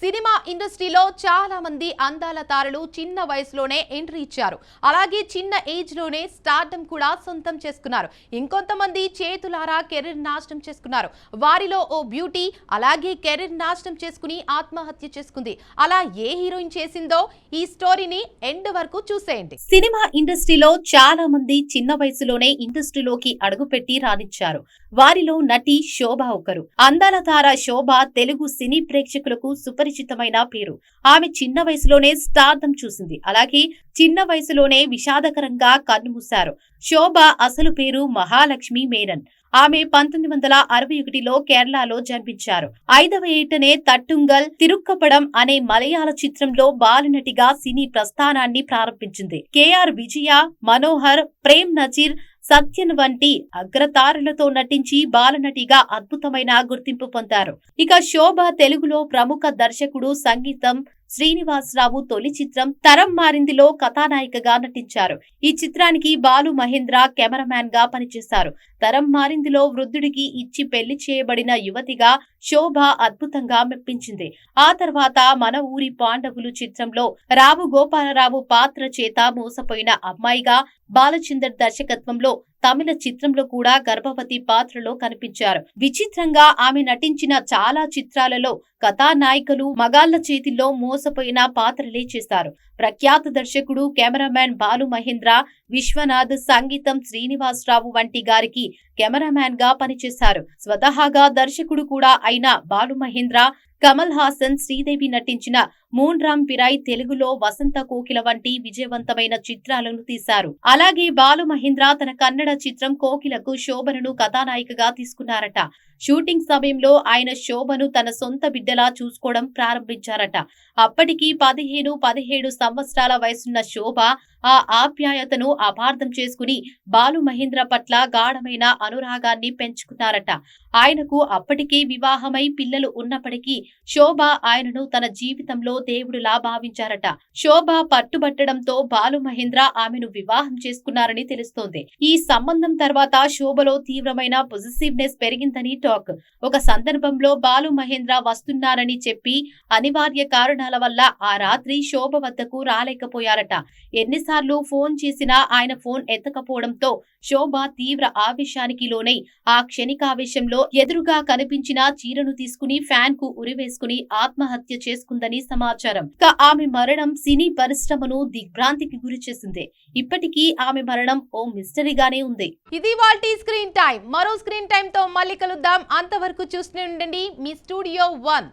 Cinema ఇండస్ట్రీలో చాలా మంది అందాల తారలు చిన్న వయసులోనే ఎంట్రీ ఇచ్చారు. అలాగే చిన్న ఏజ్ లోనే స్టార్డమ్ కూడా సొంతం చేసుకున్నారు. ఇంకొంతమంది చేతులారా కెరీర్ నాశనం చేసుకున్నారు. వారిలో ఓ బ్యూటీ అలాగే కెరీర్ నాశనం చేసుకుని ఆత్మహత్య చేసుకుంది. అలా ఏ హీరోయిన్ చేసిందో ఈ స్టోరీని ఎండ్ వరకు చూసేయండి. సినిమా ఇండస్ట్రీలో చాలా మంది చిన్న వయసులోనే ఇండస్ట్రీలోకి అడుగుపెట్టి రాణించారు. వారిలో నటి శోభ ఒకరు. అందాల తార శోభ తెలుగు సినీ ప్రేక్షకులకు సుపరిచితమైన పేరు. ఆమె చిన్న వయసులోనే స్టార్డమ్ చూసింది. అలాగే చిన్న వయసులోనే విషాదకరంగా కన్నుమూశారు. శోభ అసలు పేరు మహాలక్ష్మి మేనన్. ఆమె 1961లో కేరళలో జన్మించారు. 5వ ఏటనే తట్టుంగల్ తిరుక్కపడం అనే మలయాళ చిత్రంలో బాలనటిగా సినీ ప్రస్థానాన్ని ప్రారంభించింది. కేఆర్ విజయ, మనోహర్, ప్రేమ్ నజీర్, సత్యన్ వంటి అగ్రతారులతో నటించి బాలనటిగా అద్భుతమైన గుర్తింపు పొందారు. ఇక శోభ తెలుగులో ప్రముఖ దర్శకుడు సంగీతం శ్రీనివాసరావు తొలి చిత్రం తరం మారిందిలో కథానాయికగా నటించారు. ఈ చిత్రానికి బాలు మహేంద్ర కెమెరామ్యాన్ గా పనిచేశారు. తరం మారిందిలో వృద్ధుడికి ఇచ్చి పెళ్లి చేయబడిన యువతిగా శోభ అద్భుతంగా మెప్పించింది. ఆ తర్వాత మన ఊరి పాండవులు చిత్రంలో రావు గోపాలరావు పాత్ర చేత మోసపోయిన అమ్మాయిగా బాలచందర్ దర్శకత్వంలో తమిళ చిత్రంలో కూడా గర్భవతి పాత్రలో కనిపించారు. విచిత్రంగా ఆమె నటించిన చాలా చిత్రాలలో కథానాయికలు మగాళ్ల చేతిలో మోసపోయిన పాత్రలే చేశారు. ప్రఖ్యాత దర్శకుడు కెమెరామ్యాన్ బాలు మహేంద్ర, విశ్వనాథ్, సంగీతం శ్రీనివాసరావు వంటి గారికి కెమెరామ్యాన్ గా పనిచేశారు. స్వతహాగా దర్శకుడు కూడా అయిన బాలు మహేంద్ర కమల్ హాసన్, శ్రీదేవి నటించిన మూన్ రామ్ పిరాయ్, తెలుగులో వసంత కోకిల వంటి విజయవంతమైన చిత్రాలను తీశారు. అలాగే బాలు మహేంద్ర తన కన్నడ చిత్రం కోకిలకు శోభను కథానాయికగా తీసుకున్నారట. షూటింగ్ సమయంలో ఆయన శోభను తన సొంత బిడ్డలా చూసుకోవడం ప్రారంభించారట. అప్పటికి 15-17 సంవత్సరాల వయసున్న శోభ ఆ ఆప్యాయతను అపార్థం చేసుకుని బాలు మహేంద్ర పట్ల గాఢమైన అనురాగాన్ని పెంచుకున్నారట. ఆయనకు అప్పటికే వివాహమై పిల్లలు ఉన్నప్పటికీ శోభ ఆయనను తన జీవితంలో దేవుడులా భావించారట. శోభ పట్టుబట్టడంతో బాలు మహేంద్ర ఆమెను వివాహం చేసుకున్నారని తెలుస్తోంది. ఈ సంబంధం తర్వాత శోభలో తీవ్రమైన పొజిటివ్నెస్ పెరిగిందని టాక్. ఒక సందర్భంలో బాలు మహేంద్ర వస్తున్నారని చెప్పి అనివార్య కారణాల వల్ల ఆ రాత్రి శోభ వద్దకు రాలేకపోయారట. ఎన్నిసార్లు ఫోన్ చేసినా ఆయన ఫోన్ ఎత్తకపోవడంతో శోభ తీవ్ర ఆవేశానికి లోనై ఆ క్షణికావేశంలో ఎదురుగా కనిపించిన చీరను తీసుకుని ఫ్యాన్ కు ఉరివేసుకుని ఆత్మహత్య చేసుకుందని సమాచారం. ఇక ఆమె మరణం సినీ పరిశ్రమను దిగ్భ్రాంతికి గురి చేసింది. ఇప్పటికీ ఆమె మరణం ఓ మిస్టరీగానే ఉంది. ఇది వాల్టీ స్క్రీన్ టైం. మరో స్క్రీన్ టైం తో మళ్ళీ కలుద్దాం. అంతవరకు చూస్తూనే ఉండండి మీ స్టూడియో 1.